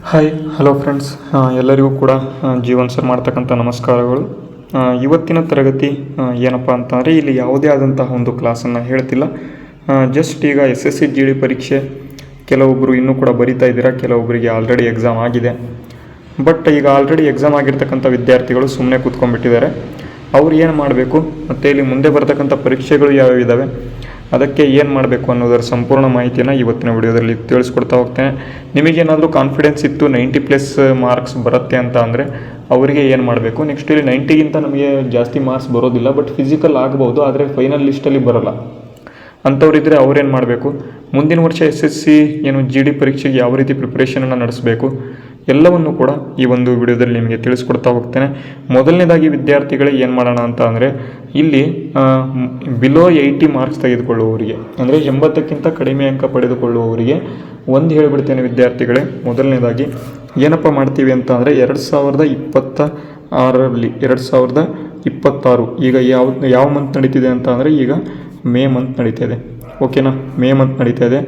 Hi hello friends, ಎಲ್ಲರಿಗೂ ಕೂಡ Jeevan sir ಮಾಡ್ತಕ್ಕಂಥ ನಮಸ್ಕಾರಗಳು. ಇವತ್ತಿನ ತರಗತಿ ಏನಪ್ಪ ಅಂತಂದರೆ ಇಲ್ಲಿ ಯಾವುದೇ ಆದಂತಹ ಒಂದು ಕ್ಲಾಸನ್ನು ಹೇಳ್ತಿಲ್ಲ. ಜಸ್ಟ್ ಈಗ SSC GD ಪರೀಕ್ಷೆ ಕೆಲವೊಬ್ಬರು ಇನ್ನೂ ಕೂಡ ಬರಿತಾ ಇದ್ದೀರಾ, ಕೆಲವೊಬ್ಬರಿಗೆ ಆಲ್ರೆಡಿ ಎಕ್ಸಾಮ್ ಆಗಿದೆ. ಬಟ್ ಈಗ ಆಲ್ರೆಡಿ ಎಕ್ಸಾಮ್ ಆಗಿರ್ತಕ್ಕಂಥ ವಿದ್ಯಾರ್ಥಿಗಳು ಸುಮ್ಮನೆ ಕೂತ್ಕೊಂಡ್ಬಿಟ್ಟಿದ್ದಾರೆ. ಅವ್ರು ಏನು ಮಾಡಬೇಕು ಮತ್ತು ಇಲ್ಲಿ ಮುಂದೆ ಬರ್ತಕ್ಕಂಥ ಪರೀಕ್ಷೆಗಳು ಯಾವ್ಯಾವ ಇದ್ದಾವೆ, ಅದಕ್ಕೆ ಏನು ಮಾಡಬೇಕು ಅನ್ನೋದರ ಸಂಪೂರ್ಣ ಮಾಹಿತಿಯನ್ನು ಇವತ್ತಿನ ವಿಡಿಯೋದಲ್ಲಿ ತಿಳಿಸ್ಕೊಡ್ತಾ ಹೋಗ್ತೇನೆ. ನಿಮಗೇನಾದರೂ ಕಾನ್ಫಿಡೆನ್ಸ್ ಇತ್ತು 90+ ಮಾರ್ಕ್ಸ್ ಬರುತ್ತೆ ಅಂತ ಅಂದರೆ ಅವರಿಗೆ ಏನು ಮಾಡಬೇಕು, ನೆಕ್ಸ್ಟ್ ಇಲ್ಲಿ 90ಗಿಂತ ನಮಗೆ ಜಾಸ್ತಿ ಮಾರ್ಕ್ಸ್ ಬರೋದಿಲ್ಲ, ಬಟ್ ಫಿಸಿಕಲ್ ಆಗ್ಬೋದು, ಆದರೆ ಫೈನಲ್ ಲಿಸ್ಟಲ್ಲಿ ಬರೋಲ್ಲ ಅಂಥವ್ರಿದ್ದರೆ ಅವ್ರೇನು ಮಾಡಬೇಕು, ಮುಂದಿನ ವರ್ಷ SSC GD ಪರೀಕ್ಷೆಗೆ ಯಾವ ರೀತಿ ಪ್ರಿಪ್ರೇಷನನ್ನು ನಡೆಸಬೇಕು ಎಲ್ಲವನ್ನು ಕೂಡ ಈ ಒಂದು ವಿಡಿಯೋದಲ್ಲಿ ನಿಮಗೆ ತಿಳಿಸ್ಕೊಡ್ತಾ ಹೋಗ್ತೇನೆ. ಮೊದಲನೇದಾಗಿ ವಿದ್ಯಾರ್ಥಿಗಳೇ ಏನು ಮಾಡೋಣ ಅಂತ ಅಂದರೆ ಇಲ್ಲಿ ಬಿಲೋ 80 ಮಾರ್ಕ್ಸ್ ತೆಗೆದುಕೊಳ್ಳುವವರಿಗೆ, ಅಂದರೆ 80ಕ್ಕಿಂತ ಕಡಿಮೆ ಅಂಕ ಪಡೆದುಕೊಳ್ಳುವವರಿಗೆ ಒಂದು ಹೇಳಿಬಿಡ್ತೇನೆ ವಿದ್ಯಾರ್ಥಿಗಳೇ. ಮೊದಲನೇದಾಗಿ ಏನಪ್ಪ ಮಾಡ್ತೀವಿ ಅಂತ ಅಂದರೆ 2026 ಈಗ ಯಾವ ಮಂತ್ ನಡೀತಿದೆ ಅಂತ ಅಂದರೆ ಈಗ ಮೇ ಮಂತ್ ನಡೀತಾ ಇದೆ. ಓಕೆನಾ, ಮೇ ಮಂತ್ ನಡೀತಾ ಇದೆ.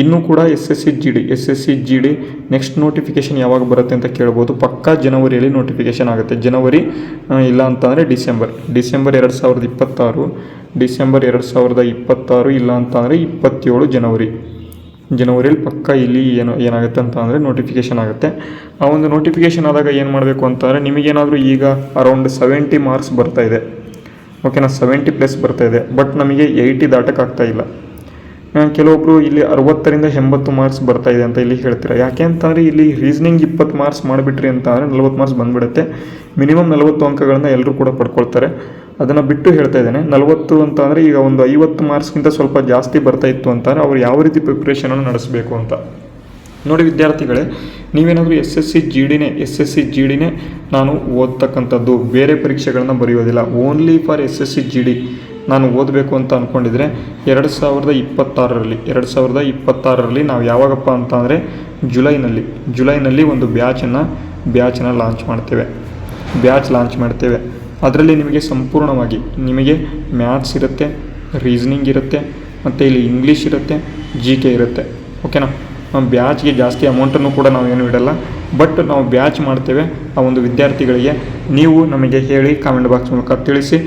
ಇನ್ನೂ ಕೂಡ SSC GD ನೆಕ್ಸ್ಟ್ ನೋಟಿಫಿಕೇಷನ್ ಯಾವಾಗ ಬರುತ್ತೆ ಅಂತ ಕೇಳ್ಬೋದು. ಪಕ್ಕಾ ಜನವರಿಯಲ್ಲಿ ನೋಟಿಫಿಕೇಷನ್ ಆಗುತ್ತೆ. ಜನವರಿ ಇಲ್ಲ ಅಂತಂದರೆ ಡಿಸೆಂಬರ್ 2026, ಡಿಸೆಂಬರ್ 2026 ಇಲ್ಲ ಅಂತಂದರೆ 27 ಜನವರಿಯಲ್ಲಿ ಪಕ್ಕಾ ಇಲ್ಲಿ ಏನಾಗುತ್ತೆ ಅಂತ ಅಂದರೆ ನೋಟಿಫಿಕೇಷನ್ ಆಗುತ್ತೆ. ಆ ಒಂದು ನೋಟಿಫಿಕೇಷನ್ ಆದಾಗ ಏನು ಮಾಡಬೇಕು ಅಂತಂದರೆ ನಿಮಗೇನಾದರೂ ಈಗ ಅರೌಂಡ್ 70 ಮಾರ್ಕ್ಸ್ ಬರ್ತಾ ಇದೆ. ಓಕೆನಾ, 70+ ಬರ್ತಾ ಇದೆ, ಬಟ್ ನಮಗೆ 80 ದಾಟಕ್ಕಾಗ್ತಾ ಇಲ್ಲ. ಕೆಲವೊಬ್ಬರು ಇಲ್ಲಿ 60ರಿಂದ 80 ಮಾರ್ಕ್ಸ್ ಬರ್ತಾ ಇದೆ ಅಂತ ಇಲ್ಲಿ ಹೇಳ್ತೀರಾ. ಯಾಕೆ ಅಂತಂದರೆ ಇಲ್ಲಿ ರೀಸನಿಂಗ್ 20 ಮಾರ್ಕ್ಸ್ ಮಾಡಿಬಿಟ್ರಿ ಅಂತ ಅಂದರೆ 40 ಮಾರ್ಕ್ಸ್ ಬಂದುಬಿಡುತ್ತೆ. ಮಿನಿಮಮ್ 40 ಅಂಕಗಳನ್ನ ಎಲ್ಲರೂ ಕೂಡ ಪಡ್ಕೊಳ್ತಾರೆ. ಅದನ್ನು ಬಿಟ್ಟು ಹೇಳ್ತಾ ಇದ್ದೇನೆ, 40 ಅಂತ ಅಂದರೆ ಈಗ ಒಂದು 50 ಮಾರ್ಕ್ಸ್ಗಿಂತ ಸ್ವಲ್ಪ ಜಾಸ್ತಿ ಬರ್ತಾ ಇತ್ತು ಅಂತಂದರೆ ಅವ್ರು ಯಾವ ರೀತಿ ಪ್ರಿಪ್ರೇಷನನ್ನು ನಡೆಸಬೇಕು ಅಂತ ನೋಡಿ. ವಿದ್ಯಾರ್ಥಿಗಳೇ, ನೀವೇನಾದರೂ SSC GDನೇ ನಾನು ಓದ್ತಕ್ಕಂಥದ್ದು, ಬೇರೆ ಪರೀಕ್ಷೆಗಳನ್ನ ಬರೆಯೋದಿಲ್ಲ, ಓನ್ಲಿ ಫಾರ್ SSC GD ನಾನು ಓದಬೇಕು ಅಂತ ಅಂದ್ಕೊಂಡಿದ್ರೆ 2026ರಲ್ಲಿ ನಾವು ಯಾವಾಗಪ್ಪ ಅಂತ ಅಂದರೆ ಜುಲೈನಲ್ಲಿ ಒಂದು ಬ್ಯಾಚನ್ನು ಲಾಂಚ್ ಮಾಡ್ತೇವೆ. ಅದರಲ್ಲಿ ನಿಮಗೆ ಸಂಪೂರ್ಣವಾಗಿ ನಿಮಗೆ ಮ್ಯಾಥ್ಸ್ ಇರುತ್ತೆ, ರೀಸನಿಂಗ್ ಇರುತ್ತೆ, ಮತ್ತು ಇಲ್ಲಿ ಇಂಗ್ಲೀಷ್ ಇರುತ್ತೆ, GK ಇರುತ್ತೆ. ಓಕೆನಾ, ಬ್ಯಾಚ್ಗೆ ಜಾಸ್ತಿ ಅಮೌಂಟನ್ನು ಕೂಡ ನಾವೇನು ಇಡಲ್ಲ, ಬಟ್ ನಾವು ಬ್ಯಾಚ್ ಮಾಡ್ತೇವೆ. ಆ ಒಂದು ವಿದ್ಯಾರ್ಥಿಗಳಿಗೆ ನೀವು ನಮಗೆ ಹೇಳಿ, ಕಾಮೆಂಟ್ ಬಾಕ್ಸ್ ಮೂಲಕ ತಿಳಿಸಿ.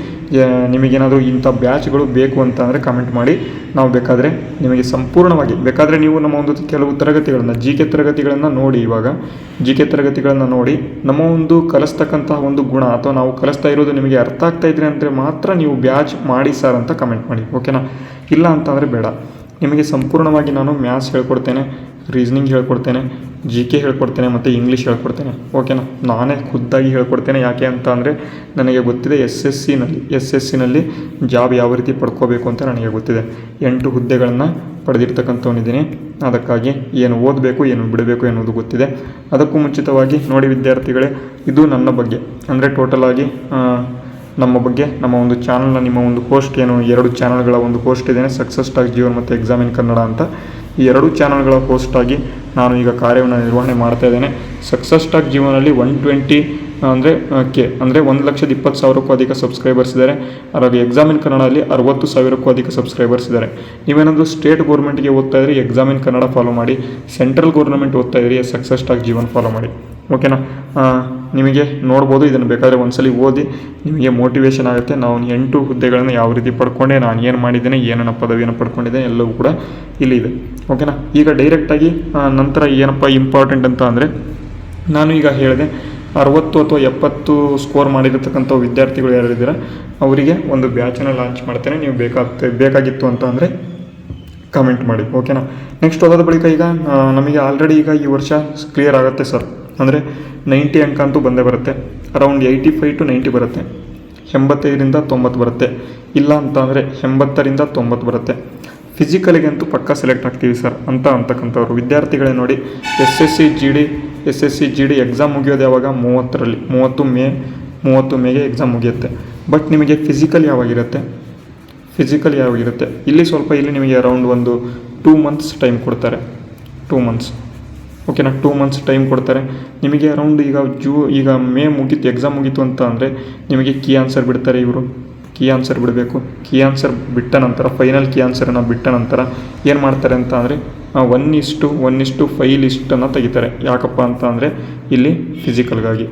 ನಿಮಗೇನಾದರೂ ಇಂಥ ಬ್ಯಾಚ್ಗಳು ಬೇಕು ಅಂತ ಅಂದರೆ ಕಾಮೆಂಟ್ ಮಾಡಿ. ನಾವು ಬೇಕಾದರೆ ನಿಮಗೆ ಸಂಪೂರ್ಣವಾಗಿ ಬೇಕಾದರೆ ನೀವು ನಮ್ಮ ಒಂದು ಕೆಲವು ತರಗತಿಗಳನ್ನು GK ತರಗತಿಗಳನ್ನು ನೋಡಿ, ಇವಾಗ GK ತರಗತಿಗಳನ್ನು ನೋಡಿ ನಮ್ಮ ಒಂದು ಕಲಿಸ್ತಕ್ಕಂತಹ ಒಂದು ಗುಣ ಅಥವಾ ನಾವು ಕಲಿಸ್ತಾ ಇರೋದು ನಿಮಗೆ ಅರ್ಥ ಆಗ್ತಾ ಇದ್ರೆ ಅಂದರೆ ಮಾತ್ರ ನೀವು ಬ್ಯಾಚ್ ಮಾಡಿ ಸರ್ ಅಂತ ಕಮೆಂಟ್ ಮಾಡಿ. ಓಕೆನಾ, ಇಲ್ಲ ಅಂತಂದರೆ ಬೇಡ. ನಿಮಗೆ ಸಂಪೂರ್ಣವಾಗಿ ನಾನು ಮ್ಯಾಥ್ಸ್ ಹೇಳ್ಕೊಡ್ತೇನೆ, ರೀಸನಿಂಗ್ ಹೇಳ್ಕೊಡ್ತೇನೆ, GK ಹೇಳ್ಕೊಡ್ತೇನೆ, ಮತ್ತು ಇಂಗ್ಲೀಷ್ ಹೇಳ್ಕೊಡ್ತೇನೆ. ಓಕೆನಾ, ನಾನೇ ಖುದ್ದಾಗಿ ಹೇಳ್ಕೊಡ್ತೇನೆ. ಯಾಕೆ ಅಂತ ಅಂದರೆ ನನಗೆ ಗೊತ್ತಿದೆ SSCನಲ್ಲಿ ಜಾಬ್ ಯಾವ ರೀತಿ ಪಡ್ಕೋಬೇಕು ಅಂತ ನನಗೆ ಗೊತ್ತಿದೆ. 8 ಹುದ್ದೆಗಳನ್ನು ಪಡೆದಿರ್ತಕ್ಕಂಥವನಿದ್ದೀನಿ. ಅದಕ್ಕಾಗಿ ಏನು ಓದಬೇಕು, ಏನು ಬಿಡಬೇಕು ಎನ್ನುವುದು ಗೊತ್ತಿದೆ. ಅದಕ್ಕೂ ಮುಂಚಿತವಾಗಿ ನೋಡಿ ವಿದ್ಯಾರ್ಥಿಗಳೇ, ಇದು ನನ್ನ ಬಗ್ಗೆ ಅಂದರೆ ಟೋಟಲ್ ಆಗಿ ನಮ್ಮ ಬಗ್ಗೆ, ನಮ್ಮ ಒಂದು ಚಾನಲ್ನ ನಿಮ್ಮ ಒಂದು ಹೋಸ್ಟ್ 2 ಚಾನಲ್ಗಳ ಒಂದು ಹೋಸ್ಟ್ ಇದ್ದೇನೆ, ಸಕ್ಸಸ್ ಟಾಕ್ ಜೀವನ್ ಮತ್ತು ಎಕ್ಸಾಮ್ ಇನ್ ಕನ್ನಡ ಅಂತ. ಈ 2 ಚಾನಲ್ಗಳ ಹೋಸ್ಟಾಗಿ ನಾನು ಈಗ ಕಾರ್ಯವನ್ನು ನಿರ್ವಹಣೆ ಮಾಡ್ತಾ ಇದ್ದೇನೆ. ಸಕ್ಸಸ್ ಟಾಕ್ ಜೀವನಲ್ಲಿ 120 ಅಂದರೆ 1,20,000ಕ್ಕೂ ಅಧಿಕ ಸಬ್ಸ್ಕ್ರೈಬರ್ಸ್ ಇದ್ದಾರೆ. ಅದರಲ್ಲಿ ಎಕ್ಸಾಮ್ ಇನ್ ಕನ್ನಡದಲ್ಲಿ 60,000ಕ್ಕೂ ಅಧಿಕ ಸಬ್ಸ್ಕ್ರೈಬರ್ಸ್ ಇದ್ದಾರೆ. ನೀವೇನಾದರೂ ಸ್ಟೇಟ್ ಗೌರ್ಮೆಂಟ್ಗೆ ಓದ್ತಾ ಇದ್ರಿ ಎಕ್ಸಾಮ್ ಇನ್ ಕನ್ನಡ ಫಾಲೋ ಮಾಡಿ, ಸೆಂಟ್ರಲ್ ಗೌರ್ಮೆಂಟ್ ಓದ್ತಾ ಇದ್ರಿ ಸಕ್ಸಸ್ ಟಾಕ್ ಜೀವನ್ ಫಾಲೋ ಮಾಡಿ. ಓಕೆನಾ, ನಿಮಗೆ ನೋಡ್ಬೋದು, ಇದನ್ನು ಬೇಕಾದರೆ ಒಂದ್ಸಲಿ ಓದಿ, ನಿಮಗೆ ಮೋಟಿವೇಶನ್ ಆಗುತ್ತೆ. ನಾವು 8 ಹುದ್ದೆಗಳನ್ನು ಯಾವ ರೀತಿ ಪಡ್ಕೊಂಡೆ, ನಾನು ಏನು ಮಾಡಿದ್ದೇನೆ, ಏನನ್ನ ಪದವಿಯನ್ನು ಪಡ್ಕೊಂಡಿದ್ದೇನೆ ಎಲ್ಲವೂ ಕೂಡ ಇಲ್ಲಿ ಇದೆ. ಓಕೆನಾ, ಈಗ ಡೈರೆಕ್ಟಾಗಿ ನಂತರ ಏನಪ್ಪ ಇಂಪಾರ್ಟೆಂಟ್ ಅಂತ ಅಂದರೆ ನಾನು ಈಗ ಹೇಳಿದೆ 60 ಅಥವಾ 70 ಸ್ಕೋರ್ ಮಾಡಿರತಕ್ಕಂಥ ವಿದ್ಯಾರ್ಥಿಗಳು ಯಾರಿದ್ದೀರ ಅವರಿಗೆ ಒಂದು ಬ್ಯಾಚನ್ನು ಲಾಂಚ್ ಮಾಡ್ತೇನೆ. ನೀವು ಬೇಕಾಗಿತ್ತು ಅಂತ ಅಂದರೆ ಕಮೆಂಟ್ ಮಾಡಿ. ಓಕೆನಾ, ನೆಕ್ಸ್ಟ್ ಅದಾದ ಬಳಿಕ ಈಗ ನಮಗೆ ಆಲ್ರೆಡಿ ಈಗ ಈ ವರ್ಷ ಕ್ಲಿಯರ್ ಆಗುತ್ತೆ ಸರ್, ಅಂದರೆ 90 ಅಂಕ ಅಂತೂ ಬಂದೇ ಬರುತ್ತೆ. ಅರೌಂಡ್ 85 to 90 ಬರುತ್ತೆ, 85ರಿಂದ 90 ಬರುತ್ತೆ, ಇಲ್ಲ ಅಂತ ಅಂದರೆ 80ರಿಂದ 90 ಬರುತ್ತೆ. ಫಿಸಿಕಲಿಗೆ ಅಂತೂ ಪಕ್ಕ ಸೆಲೆಕ್ಟ್ ಆಗ್ತೀವಿ ಸರ್ ಅಂತಕ್ಕಂಥವ್ರು ವಿದ್ಯಾರ್ಥಿಗಳೇ ನೋಡಿ. SSC GD ಎಕ್ಸಾಮ್ ಮುಗಿಯೋದು ಯಾವಾಗ, 30 ಮೇಗೆ ಎಕ್ಸಾಮ್ ಮುಗಿಯುತ್ತೆ. ಬಟ್ ನಿಮಗೆ ಫಿಸಿಕಲ್ ಯಾವಾಗಿರುತ್ತೆ, ಇಲ್ಲಿ ಸ್ವಲ್ಪ ಇಲ್ಲಿ ನಿಮಗೆ ಅರೌಂಡ್ ಒಂದು 2 months ಟೈಮ್ ಕೊಡ್ತಾರೆ. 2 months. ಓಕೆನಾ, 2 months ಟೈಮ್ ಕೊಡ್ತಾರೆ ನಿಮಗೆ. ಅರೌಂಡ್ ಈಗ ಮೇ ಮುಗೀತು, ಎಕ್ಸಾಮ್ ಮುಗೀತು ಅಂತ ಅಂದರೆ ನಿಮಗೆ ಕೀ ಆನ್ಸರ್ ಬಿಡ್ತಾರೆ ಇವರು. ಕೀ ಆನ್ಸರ್ ಬಿಡಬೇಕು. ಕೀ ಆನ್ಸರ್ ಬಿಟ್ಟ ನಂತರ ಫೈನಲ್ ಕೀ ಆನ್ಸರನ್ನು ಬಿಟ್ಟ ನಂತರ ಏನು ಮಾಡ್ತಾರೆ ಅಂತ ಅಂದರೆ 1:5 ಲಿಸ್ಟನ್ನು ತೆಗಿತಾರೆ. ಯಾಕಪ್ಪ ಅಂತ ಅಂದರೆ ಇಲ್ಲಿ ಫಿಸಿಕಲ್ಗಾಗಿ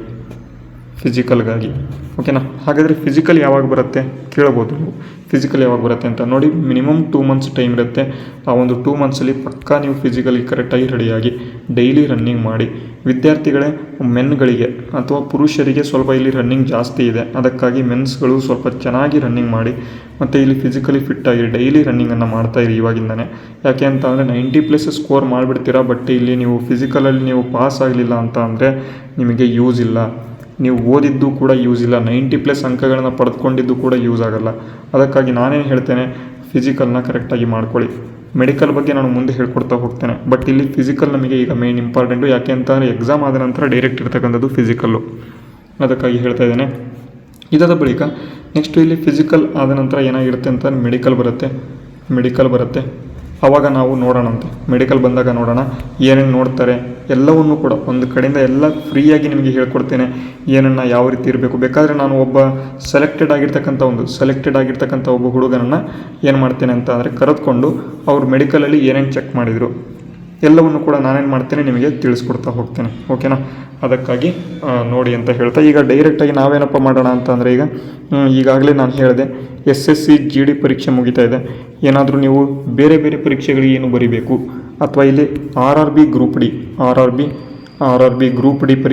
ಓಕೆನಾ. ಹಾಗಾದರೆ ಫಿಸಿಕಲ್ ಯಾವಾಗ ಬರುತ್ತೆ ಕೇಳ್ಬೋದು ನೀವು. ಫಿಸಿಕಲ್ ಯಾವಾಗ ಬರುತ್ತೆ ಅಂತ ನೋಡಿ, ಮಿನಿಮಮ್ 2 ಮಂತ್ಸ್ ಟೈಮ್ ಇರುತ್ತೆ. ಆ ಒಂದು 2 ಮಂತ್ಸಲ್ಲಿ ಪಕ್ಕಾ ನೀವು ಫಿಸಿಕಲಿ ಕರೆಕ್ಟಾಗಿ ರೆಡಿಯಾಗಿ ಡೈಲಿ ರನ್ನಿಂಗ್ ಮಾಡಿ. ವಿದ್ಯಾರ್ಥಿಗಳೇ, ಮೆನ್ಗಳಿಗೆ ಅಥವಾ ಪುರುಷರಿಗೆ ಸ್ವಲ್ಪ ಇಲ್ಲಿ ರನ್ನಿಂಗ್ ಜಾಸ್ತಿ ಇದೆ, ಅದಕ್ಕಾಗಿ ಮೆನ್ಸ್ಗಳು ಸ್ವಲ್ಪ ಚೆನ್ನಾಗಿ ರನ್ನಿಂಗ್ ಮಾಡಿ ಮತ್ತು ಇಲ್ಲಿ ಫಿಸಿಕಲಿ ಫಿಟ್ಟಾಗಿ ಡೈಲಿ ರನ್ನಿಂಗನ್ನು ಮಾಡ್ತಾಯಿರಿ ಇವಾಗಿಂದನೇ. ಯಾಕೆ ಅಂತ ಅಂದರೆ 90+ ಸ್ಕೋರ್ ಮಾಡಿಬಿಡ್ತೀರಾ, ಬಟ್ ಇಲ್ಲಿ ನೀವು ಫಿಸಿಕಲಲ್ಲಿ ನೀವು ಪಾಸ್ ಆಗಲಿಲ್ಲ ಅಂತ ಅಂದರೆ ನಿಮಗೆ ಯೂಸ್ ಇಲ್ಲ. ನೀವು ಓದಿದ್ದು ಕೂಡ ಯೂಸ್ ಇಲ್ಲ, 90+ ಅಂಕಗಳನ್ನು ಪಡೆದುಕೊಂಡಿದ್ದು ಕೂಡ ಯೂಸ್ ಆಗಲ್ಲ. ಅದಕ್ಕಾಗಿ ನಾನೇನು ಹೇಳ್ತೇನೆ, ಫಿಸಿಕಲ್ನ ಕರೆಕ್ಟಾಗಿ ಮಾಡ್ಕೊಳ್ಳಿ. ಮೆಡಿಕಲ್ ಬಗ್ಗೆ ನಾನು ಮುಂದೆ ಹೇಳ್ಕೊಡ್ತಾ ಹೋಗ್ತೇನೆ, ಬಟ್ ಇಲ್ಲಿ ಫಿಸಿಕಲ್ ನಮಗೆ ಈಗ ಮೇನ್ ಇಂಪಾರ್ಟೆಂಟು. ಯಾಕೆ ಅಂತಂದರೆ ಎಕ್ಸಾಮ್ ಆದ ನಂತರ ಡೈರೆಕ್ಟ್ ಇರ್ತಕ್ಕಂಥದ್ದು ಫಿಸಿಕಲ್ಲು, ಅದಕ್ಕಾಗಿ ಹೇಳ್ತಾ ಇದ್ದೇನೆ. ಇದಾದ ಬಳಿಕ ನೆಕ್ಸ್ಟು ಇಲ್ಲಿ ಫಿಸಿಕಲ್ ಆದ ನಂತರ ಏನಾಗಿರುತ್ತೆ ಅಂತ ಮೆಡಿಕಲ್ ಬರುತ್ತೆ. ಆವಾಗ ನಾವು ನೋಡೋಣಂತೆ. ಮೆಡಿಕಲ್ ಬಂದಾಗ ನೋಡೋಣ ಏನೇನು ನೋಡ್ತಾರೆ ಎಲ್ಲವನ್ನೂ ಕೂಡ ಒಂದು ಕಡೆಯಿಂದ ಎಲ್ಲ ಫ್ರೀಯಾಗಿ ನಿಮಗೆ ಹೇಳ್ಕೊಡ್ತೇನೆ. ಏನನ್ನು ಯಾವ ರೀತಿ ಇರಬೇಕು. ಬೇಕಾದರೆ ನಾನು ಒಬ್ಬ ಸೆಲೆಕ್ಟೆಡ್ ಆಗಿರ್ತಕ್ಕಂಥ ಒಬ್ಬ ಹುಡುಗನನ್ನು ಏನು ಮಾಡ್ತೇನೆ ಅಂತ ಅಂದರೆ ಕರೆದುಕೊಂಡು ಅವ್ರು ಮೆಡಿಕಲಲ್ಲಿ ಏನೇನು ಚೆಕ್ ಮಾಡಿದರು ಎಲ್ಲವನ್ನು ಕೂಡ ನಾನೇನು ಮಾಡ್ತೇನೆ ನಿಮಗೆ ತಿಳಿಸ್ಕೊಡ್ತಾ ಹೋಗ್ತೇನೆ. ಓಕೆನಾ. ಅದಕ್ಕಾಗಿ ನೋಡಿ ಅಂತ ಹೇಳ್ತಾ ಈಗ ಡೈರೆಕ್ಟಾಗಿ ನಾವೇನಪ್ಪ ಮಾಡೋಣ ಅಂತ ಅಂದರೆ ಈಗಾಗಲೇ ನಾನು ಹೇಳಿದೆ SSC GD ಪರೀಕ್ಷೆ ಮುಗಿತಾ ಇದೆ. ಏನಾದರೂ ನೀವು ಬೇರೆ ಪರೀಕ್ಷೆಗಳಿಗೆ ಏನು ಬರೀಬೇಕು ಅಥವಾ ಇಲ್ಲಿ RRB ಗ್ರೂಪ್ ಡಿ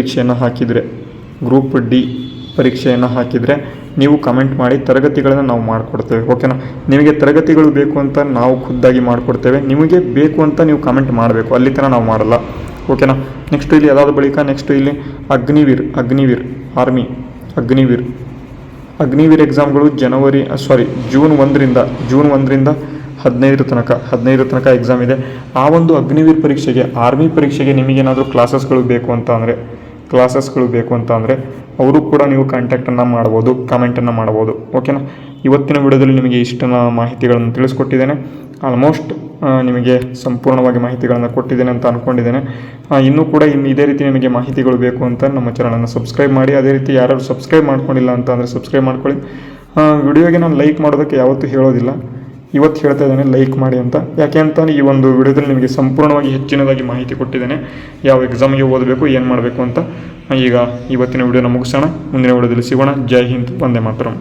ಪರೀಕ್ಷೆಯನ್ನು ಹಾಕಿದರೆ ನೀವು ಕಮೆಂಟ್ ಮಾಡಿ, ತರಗತಿಗಳನ್ನು ನಾವು ಮಾಡಿಕೊಡ್ತೇವೆ. ಓಕೆನಾ. ನಿಮಗೆ ತರಗತಿಗಳು ಬೇಕು ಅಂತ ನಾವು ಖುದ್ದಾಗಿ ಮಾಡಿಕೊಡ್ತೇವೆ. ನಿಮಗೆ ಬೇಕು ಅಂತ ನೀವು ಕಮೆಂಟ್ ಮಾಡಬೇಕು, ಅಲ್ಲಿ ತನಕ ನಾವು ಮಾಡಲ್ಲ. ಓಕೆನಾ. ನೆಕ್ಸ್ಟು ಇಲ್ಲಿ ಅದಾದ ಬಳಿಕ ನೆಕ್ಸ್ಟು ಇಲ್ಲಿ ಅಗ್ನಿವೀರ್ ಎಕ್ಸಾಮ್ಗಳು ಜೂನ್ 1ರಿಂದ 15 ತನಕ ಎಕ್ಸಾಮ್ ಇದೆ. ಆ ಒಂದು ಅಗ್ನಿವೀರ್ ಪರೀಕ್ಷೆಗೆ, ಆರ್ಮಿ ಪರೀಕ್ಷೆಗೆ ನಿಮಗೇನಾದರೂ ಕ್ಲಾಸಸ್ಗಳು ಬೇಕು ಅಂತ ಅಂದರೆ ಅವರು ಕೂಡ ನೀವು ಕಾಂಟ್ಯಾಕ್ಟನ್ನು ಮಾಡ್ಬೋದು, ಕಮೆಂಟನ್ನು ಮಾಡ್ಬೋದು. ಓಕೆನಾ. ಇವತ್ತಿನ ವಿಡಿಯೋದಲ್ಲಿ ನಿಮಗೆ ಇಷ್ಟನ ಮಾಹಿತಿಗಳನ್ನು ತಿಳಿಸ್ಕೊಟ್ಟಿದ್ದೇನೆ. ಆಲ್ಮೋಸ್ಟ್ ನಿಮಗೆ ಸಂಪೂರ್ಣವಾಗಿ ಮಾಹಿತಿಗಳನ್ನು ಕೊಟ್ಟಿದ್ದೇನೆ ಅಂತ ಅಂದ್ಕೊಂಡಿದ್ದೇನೆ. ಇನ್ನೂ ಕೂಡ ಇದೇ ರೀತಿ ನಿಮಗೆ ಮಾಹಿತಿಗಳು ಬೇಕು ಅಂತ ನಮ್ಮ ಚಾನಲನ್ನು ಸಬ್ಸ್ಕ್ರೈಬ್ ಮಾಡಿ. ಅದೇ ರೀತಿ ಯಾರು ಸಬ್ಸ್ಕ್ರೈಬ್ ಮಾಡ್ಕೊಂಡಿಲ್ಲ ಅಂತ ಅಂದರೆ ಸಬ್ಸ್ಕ್ರೈಬ್ ಮಾಡ್ಕೊಳ್ಳಿ. ವಿಡಿಯೋಗೆ ನಾನು ಲೈಕ್ ಮಾಡೋದಕ್ಕೆ ಯಾವತ್ತೂ ಹೇಳೋದಿಲ್ಲ, ಇವತ್ತು ಹೇಳ್ತಾ ಇದ್ದೇನೆ ಲೈಕ್ ಮಾಡಿ ಅಂತ. ಯಾಕೆ ಅಂತ ಈ ಒಂದು ವಿಡಿಯೋದಲ್ಲಿ ನಿಮಗೆ ಸಂಪೂರ್ಣವಾಗಿ ಹೆಚ್ಚಿನದಾಗಿ ಮಾಹಿತಿ ಕೊಟ್ಟಿದ್ದೇನೆ, ಯಾವ ಎಕ್ಸಾಮ್ಗೆ ಓದಬೇಕು, ಏನು ಮಾಡಬೇಕು ಅಂತ. ಈಗ ಇವತ್ತಿನ ವಿಡಿಯೋನ ಮುಗಿಸೋಣ. ಮುಂದಿನ ವಿಡಿಯೋದಲ್ಲಿ ಸಿಗೋಣ. ಜೈ ಹಿಂದ್, ವಂದೇ ಮಾತರಂ.